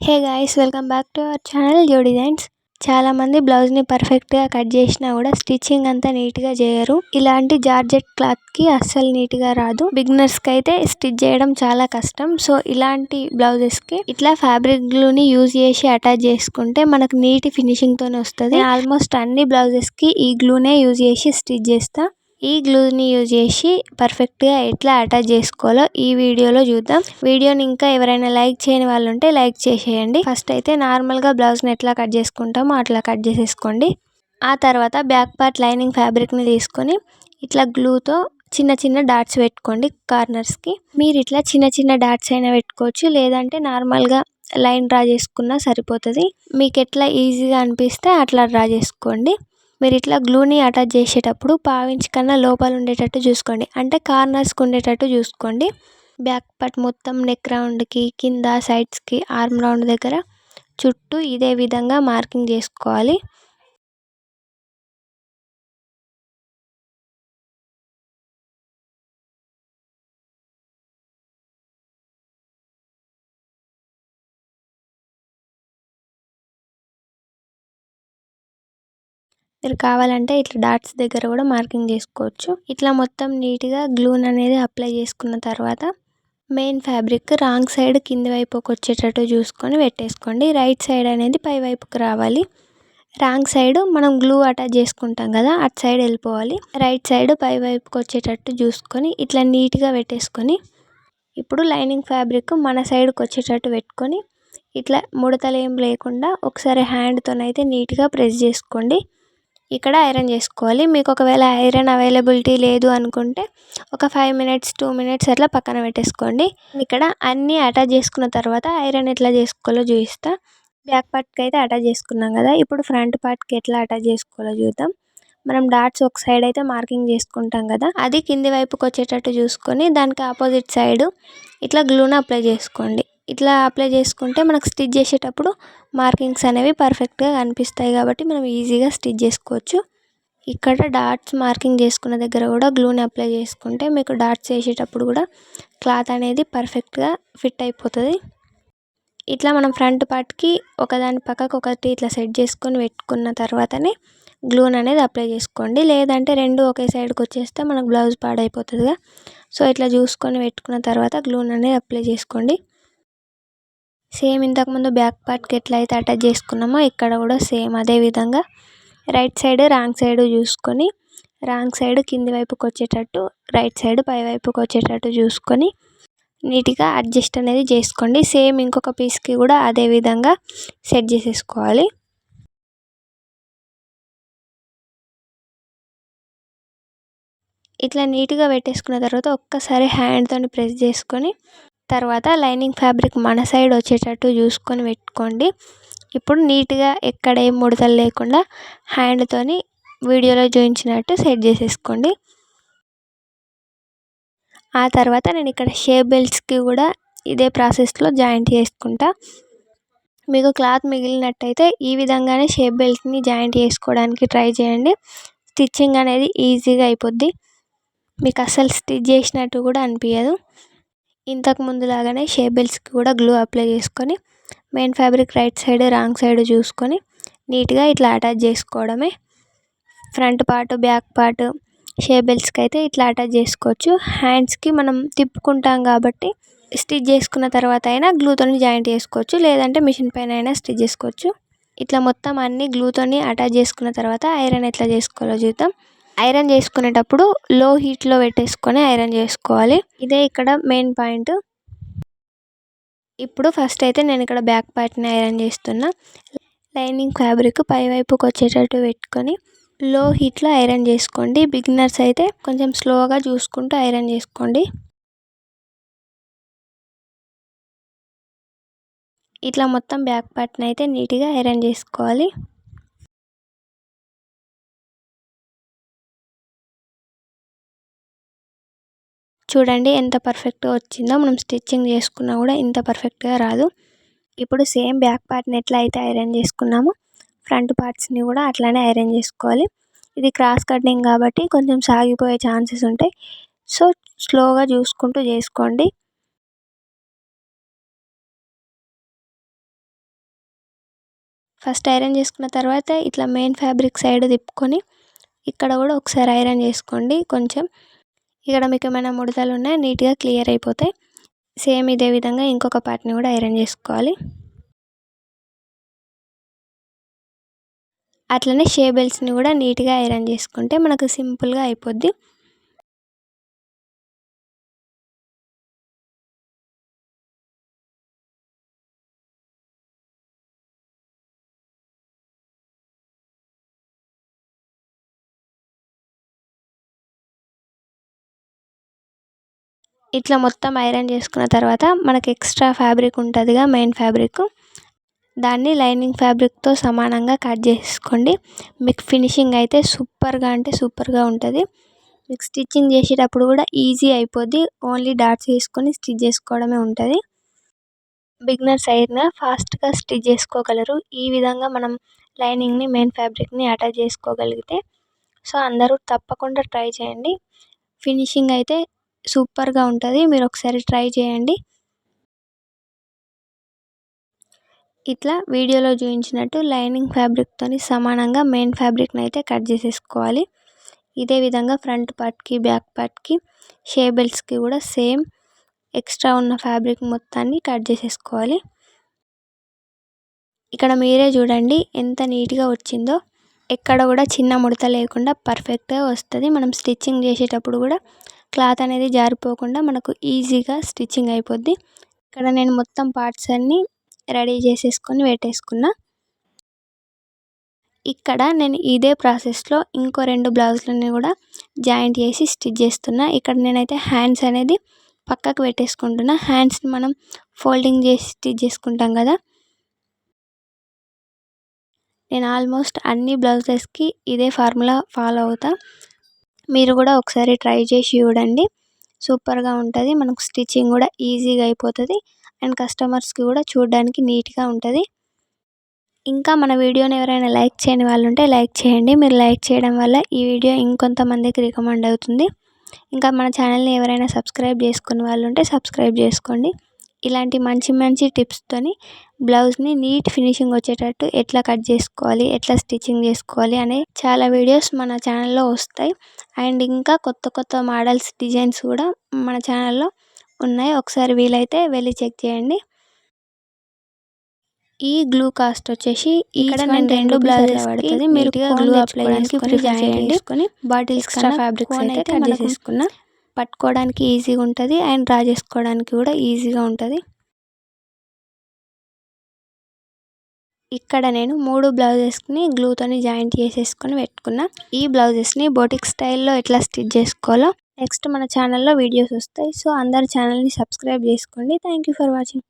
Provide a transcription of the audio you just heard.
Hey guys, welcome back to our channel Jo designs. చాలా మంది blouse ని perfect గా కట్ చేసినా కూడా స్టిచ్చింగ్ అంతా నీట్ గా చేయరు. ఇలాంటి జార్జెట్ క్లాత్ కి అస్సలు నీట్ గా రాదు. బిగినర్స్ కి అయితే స్టిచ్ చేయడం చాలా కష్టం. సో ఇలాంటి బ్లౌజెస్ కి ఇట్లా ఫ్యాబ్రిక్ గ్లూ ని యూజ్ చేసి అటాచ్ చేసుకుంటే మనకు నీట్ ఫినిషింగ్ తోనే వస్తుంది. ఆల్మోస్ట్ అన్ని బ్లౌజెస్ కి ఈ గ్లూనే యూజ్ చేసి స్టిచ్ చేస్తా. ఈ గ్లూని యూజ్ చేసి పర్ఫెక్ట్ గా ఎట్లా అటాచ్ చేసుకోవాలో ఈ వీడియోలో చూద్దాం. వీడియోని ఇంకా ఎవరైనా లైక్ చేయని వాళ్ళు ఉంటే లైక్ చేసేయండి. ఫస్ట్ అయితే నార్మల్ గా బ్లౌజ్ ని ఎట్లా కట్ చేసుకుంటామో అట్లా కట్ చేసేసుకోండి. ఆ తర్వాత బ్యాక్ పార్ట్ లైనింగ్ ఫ్యాబ్రిక్ ని తీసుకొని ఇట్లా గ్లూతో చిన్న చిన్న డాట్స్ పెట్టుకోండి కార్నర్స్ కి. మీరు ఇట్లా చిన్న చిన్న డాట్స్ అయినా పెట్టుకోవచ్చు, లేదంటే నార్మల్ గా లైన్ డ్రా చేసుకున్నా సరిపోతుంది. మీకు ఎట్లా ఈజీగా అనిపిస్తే అట్లా డ్రా చేసుకోండి. మీరు ఇట్లా గ్లూని అటాచ్ చేసేటప్పుడు పావించి కన్నా లోపల ఉండేటట్టు చూసుకోండి, అంటే కార్నర్స్కి ఉండేటట్టు చూసుకోండి. బ్యాక్ పార్ట్ మొత్తం నెక్ రౌండ్కి, కింద సైడ్స్కి, ఆర్మ్ రౌండ్ దగ్గర చుట్టూ ఇదే విధంగా మార్కింగ్ చేసుకోవాలి. మీరు కావాలంటే ఇట్లా డాట్స్ దగ్గర కూడా మార్కింగ్ చేసుకోవచ్చు. ఇట్లా మొత్తం నీట్గా గ్లూన్ అనేది అప్లై చేసుకున్న తర్వాత మెయిన్ ఫ్యాబ్రిక్ రాంగ్ సైడ్ కింది వైపుకి వచ్చేటట్టు చూసుకొని పెట్టేసుకోండి. రైట్ సైడ్ అనేది పై వైపుకి రావాలి. రాంగ్ సైడ్ మనం గ్లూ అటాచ్ చేసుకుంటాం కదా, అటు సైడ్ వెళ్ళిపోవాలి. రైట్ సైడ్ పై వైపుకి వచ్చేటట్టు చూసుకొని ఇట్లా నీట్గా పెట్టేసుకొని ఇప్పుడు లైనింగ్ ఫ్యాబ్రిక్ మన సైడ్కి వచ్చేటట్టు పెట్టుకొని ఇట్లా ముడతలు ఏం లేకుండా ఒకసారి హ్యాండ్తోనైతే నీట్గా ప్రెస్ చేసుకోండి. ఇక్కడ ఐరన్ చేసుకోవాలి. మీకు ఒకవేళ ఐరన్ అవైలబిలిటీ లేదు అనుకుంటే ఒక 5 minutes 2 minutes అట్లా పక్కన పెట్టేసుకోండి. ఇక్కడ అన్నీ అటాచ్ చేసుకున్న తర్వాత ఐరన్ ఎట్లా చేసుకోవాలో చూపిస్తా. బ్యాక్ పార్ట్కి అయితే అటాచ్ చేసుకున్నాం కదా, ఇప్పుడు ఫ్రంట్ పార్ట్కి ఎట్లా అటాచ్ చేసుకోవాలో చూద్దాం. మనం డాట్స్ ఒక సైడ్ అయితే మార్కింగ్ చేసుకుంటాం కదా, అది కింది వైపుకి వచ్చేటట్టు చూసుకొని దానికి ఆపోజిట్ సైడ్ ఇట్లా గ్లూని అప్లై చేసుకోండి. ఇట్లా అప్లై చేసుకుంటే మనకు స్టిచ్ చేసేటప్పుడు మార్కింగ్స్ అనేవి పర్ఫెక్ట్గా కనిపిస్తాయి కాబట్టి మనం ఈజీగా స్టిచ్ చేసుకోవచ్చు. ఇక్కడ డాట్స్ మార్కింగ్ చేసుకున్న దగ్గర కూడా గ్లూని అప్లై చేసుకుంటే మీకు డాట్స్ వేసేటప్పుడు కూడా క్లాత్ అనేది పర్ఫెక్ట్గా ఫిట్ అయిపోతుంది. ఇట్లా మనం ఫ్రంట్ పార్ట్కి ఒకదాని పక్కకు ఒకటి ఇట్లా సెట్ చేసుకొని పెట్టుకున్న తర్వాతనే గ్లూన్ అనేది అప్లై చేసుకోండి. లేదంటే రెండు ఒకే సైడ్కి వచ్చేస్తే మనకు బ్లౌజ్ పాడైపోతుందిగా. సో ఇట్లా చూసుకొని పెట్టుకున్న తర్వాత గ్లూన్ అనేది అప్లై చేసుకోండి. సేమ్ ఇంతకుముందు బ్యాక్ పార్ట్కి ఎట్లయితే అటాచ్ చేసుకున్నామో ఇక్కడ కూడా సేమ్ అదే విధంగా రైట్ సైడ్ రాంగ్ సైడ్ చూసుకొని రాంగ్ సైడ్ కింది వైపుకి వచ్చేటట్టు, రైట్ సైడ్ పై వైపుకి వచ్చేటట్టు చూసుకొని నీట్గా అడ్జస్ట్ అనేది చేసుకోండి. సేమ్ ఇంకొక పీస్కి కూడా అదే విధంగా సెట్ చేసేసుకోవాలి. ఇట్లా నీట్గా పెట్టేసుకున్న తర్వాత ఒక్కసారి హ్యాండ్తో ప్రెస్ చేసుకొని తర్వాత లైనింగ్ ఫ్యాబ్రిక్ మన సైడ్ వచ్చేటట్టు చూసుకొని పెట్టుకోండి. ఇప్పుడు నీట్గా ఎక్కడ ఏం ముడతలు లేకుండా హ్యాండ్తోని వీడియోలో చూపించినట్టు సెట్ చేసేసుకోండి. ఆ తర్వాత నేను ఇక్కడ షేప్ బెల్ట్స్కి కూడా ఇదే ప్రాసెస్లో జాయింట్ చేసుకుంటా. మీకు క్లాత్ మిగిలినట్టయితే ఈ విధంగానే షేప్ బెల్ట్ని జాయింట్ చేసుకోవడానికి ట్రై చేయండి. స్టిచ్చింగ్ అనేది ఈజీగా అయిపోద్ది, మీకు అస్సలు స్టిచ్ చేసినట్టు కూడా అనిపించదు. ఇంతకు ముందు లాగానే షేప్ బెల్ట్స్కి కూడా గ్లూ అప్లై చేసుకొని main fabric right side wrong side చూసుకొని నీట్గా ఇట్లా అటాచ్ చేసుకోవడమే. Front part back part shape బెల్ట్స్కి అయితే ఇట్లా అటాచ్ చేసుకోవచ్చు. హ్యాండ్స్కి మనం తిప్పుకుంటాం కాబట్టి స్టిచ్ చేసుకున్న తర్వాత అయినా గ్లూతోని జాయింట్ చేసుకోవచ్చు, లేదంటే మిషన్ పైన అయినా స్టిచ్ చేసుకోవచ్చు. ఇట్లా మొత్తం అన్ని గ్లూతోని అటాచ్ చేసుకున్న తర్వాత ఐరన్ ఎట్లా చేసుకోవాలో చూద్దాం. ఐరన్ చేసుకునేటప్పుడు లో హీట్లో పెట్టేసుకొని ఐరన్ చేసుకోవాలి. ఇదే ఇక్కడ మెయిన్ పాయింట్. ఇప్పుడు ఫస్ట్ అయితే నేను ఇక్కడ బ్యాక్ పార్ట్ని ఐరన్ చేస్తున్నా. లైనింగ్ ఫ్యాబ్రిక్ పై వైపుకి వచ్చేటట్టు పెట్టుకొని లో హీట్లో ఐరన్ చేసుకోండి. బిగినర్స్ అయితే కొంచెం స్లోగా చూసుకుంటూ ఐరన్ చేసుకోండి. ఇట్లా మొత్తం బ్యాక్ పార్ట్ని అయితే నీట్గా ఐరన్ చేసుకోవాలి. చూడండి ఎంత పర్ఫెక్ట్గా వచ్చిందో. మనం స్టిచ్చింగ్ చేసుకున్నా కూడా ఇంత పర్ఫెక్ట్గా రాదు. ఇప్పుడు సేమ్ బ్యాక్ పార్ట్ని ఎట్లా అయితే ఐరన్ చేసుకున్నామో ఫ్రంట్ పార్ట్స్ని కూడా అట్లానే ఐరన్ చేసుకోవాలి. ఇది క్రాస్ కటింగ్ కాబట్టి కొంచెం సాగిపోయే ఛాన్సెస్ ఉంటాయి. సో స్లోగా చూసుకుంటూ చేసుకోండి. ఫస్ట్ ఐరన్ చేసుకున్న తర్వాత ఇట్లా మెయిన్ ఫ్యాబ్రిక్ సైడ్ తిప్పుకొని ఇక్కడ కూడా ఒకసారి ఐరన్ చేసుకోండి. కొంచెం ఇక్కడ మీకు ఏమైనా ముడతలు ఉన్నా నీట్గా క్లియర్ అయిపోతాయి. సేమ్ ఇదే విధంగా ఇంకొక పార్ట్ని కూడా ఐరన్ చేసుకోవాలి. అట్లనే షే బెల్ట్స్ని కూడా నీట్గా ఐరన్ చేసుకుంటే మనకు సింపుల్గా అయిపోద్ది. ఇట్లా మొత్తం ఐరన్ చేసుకున్న తర్వాత మనకి ఎక్స్ట్రా ఫ్యాబ్రిక్ ఉంటుందిగా మెయిన్ ఫ్యాబ్రిక్, దాన్ని లైనింగ్ ఫ్యాబ్రిక్తో సమానంగా కట్ చేసుకోండి. మీకు ఫినిషింగ్ అయితే సూపర్గా అంటే సూపర్గా ఉంటుంది. మీకు స్టిచ్చింగ్ చేసేటప్పుడు కూడా ఈజీ అయిపోద్ది. ఓన్లీ డాట్స్ వేసుకొని స్టిచ్ చేసుకోవడమే ఉంటుంది. బిగినర్స్ అయినా ఫాస్ట్గా స్టిచ్ చేసుకోగలరు. ఈ విధంగా మనం లైనింగ్ని మెయిన్ ఫ్యాబ్రిక్ని అటాచ్ చేసుకోగలిగితే సో అందరూ తప్పకుండా ట్రై చేయండి. ఫినిషింగ్ అయితే సూపర్గా ఉంటుంది. మీరు ఒకసారి ట్రై చేయండి. ఇట్లా వీడియోలో చూపించినట్టు లైనింగ్ ఫ్యాబ్రిక్తో సమానంగా మెయిన్ ఫ్యాబ్రిక్ని అయితే కట్ చేసేసుకోవాలి. ఇదే విధంగా ఫ్రంట్ పార్ట్కి బ్యాక్ పార్ట్కి షే బెల్ట్స్కి కూడా సేమ్ ఎక్స్ట్రా ఉన్న ఫ్యాబ్రిక్ మొత్తాన్ని కట్ చేసేసుకోవాలి. ఇక్కడ మీరే చూడండి ఎంత నీట్గా వచ్చిందో. ఎక్కడ కూడా చిన్న ముడత లేకుండా పర్ఫెక్ట్గా వస్తుంది. మనం స్టిచ్చింగ్ చేసేటప్పుడు కూడా క్లాత్ అనేది జారిపోకుండా మనకు ఈజీగా స్టిచ్చింగ్ అయిపోద్ది. ఇక్కడ నేను మొత్తం పార్ట్స్ అన్నీ రెడీ చేసేసుకొని పెట్టేసుకున్నా. ఇక్కడ నేను ఇదే ప్రాసెస్లో ఇంకో 2 బ్లౌజులని కూడా జాయింట్ చేసి స్టిచ్ చేస్తున్నా. ఇక్కడ నేనైతే హ్యాండ్స్ అనేది పక్కకు పెట్టేసుకుంటున్నా. హ్యాండ్స్ని మనం ఫోల్డింగ్ చేసి స్టిచ్ చేసుకుంటాం కదా. నేను ఆల్మోస్ట్ అన్ని బ్లౌజెస్కి ఇదే ఫార్ములా ఫాలో అవుతా. మీరు కూడా ఒకసారి ట్రై చేసి చూడండి. సూపర్గా ఉంటుంది. మనకు స్టిచ్చింగ్ కూడా ఈజీగా అయిపోతుంది అండ్ కస్టమర్స్కి కూడా చూడడానికి నీట్గా ఉంటుంది. ఇంకా మన వీడియోని ఎవరైనా లైక్ చేయని వాళ్ళు ఉంటే లైక్ చేయండి. మీరు లైక్ చేయడం వల్ల ఈ వీడియో ఇంకొంతమందికి రికమెండ్ అవుతుంది. ఇంకా మన ఛానల్ని ఎవరైనా సబ్స్క్రైబ్ చేసుకునే వాళ్ళు ఉంటే సబ్స్క్రైబ్ చేసుకోండి. ఇలాంటి మంచి మంచి టిప్స్తోని బ్లౌజ్ని నీట్ ఫినిషింగ్ వచ్చేటట్టు ఎట్లా కట్ చేసుకోవాలి, ఎట్లా స్టిచ్చింగ్ చేసుకోవాలి అనే చాలా వీడియోస్ మన ఛానల్లో వస్తాయి. అండ్ ఇంకా కొత్త కొత్త మోడల్స్ డిజైన్స్ కూడా మన ఛానల్లో ఉన్నాయి. ఒకసారి వీలైతే వెళ్ళి చెక్ చేయండి. ఈ గ్లూ కాస్ట్ వచ్చేసి ఇక్కడ నేను 2 బ్లౌజెస్ పడుతుంది. మీరు గ్లూ అప్లై చేసుకొని జాయిన్ చేసుకొని బాటిల్స్ ఎక్స్ట్రా ఫ్యాబ్రిక్స్ అయితే కట్ చేసేసుకున్నా. పట్టుకోవడానికి ఈజీగా ఉంటుంది అండ్ డ్రా చేసుకోవడానికి కూడా ఈజీగా ఉంటుంది. ఇక్కడ నేను 3 బ్లౌజెస్ని గ్లూతోని జాయింట్ చేసేసుకొని పెట్టుకున్నా. ఈ బ్లౌజెస్ని బోటిక్ స్టైల్లో ఎట్లా స్టిచ్ చేసుకోవాలో నెక్స్ట్ మన ఛానల్లో వీడియోస్ వస్తాయి. సో అందరు ఛానల్ని సబ్స్క్రైబ్ చేసుకోండి. Thank you for watching.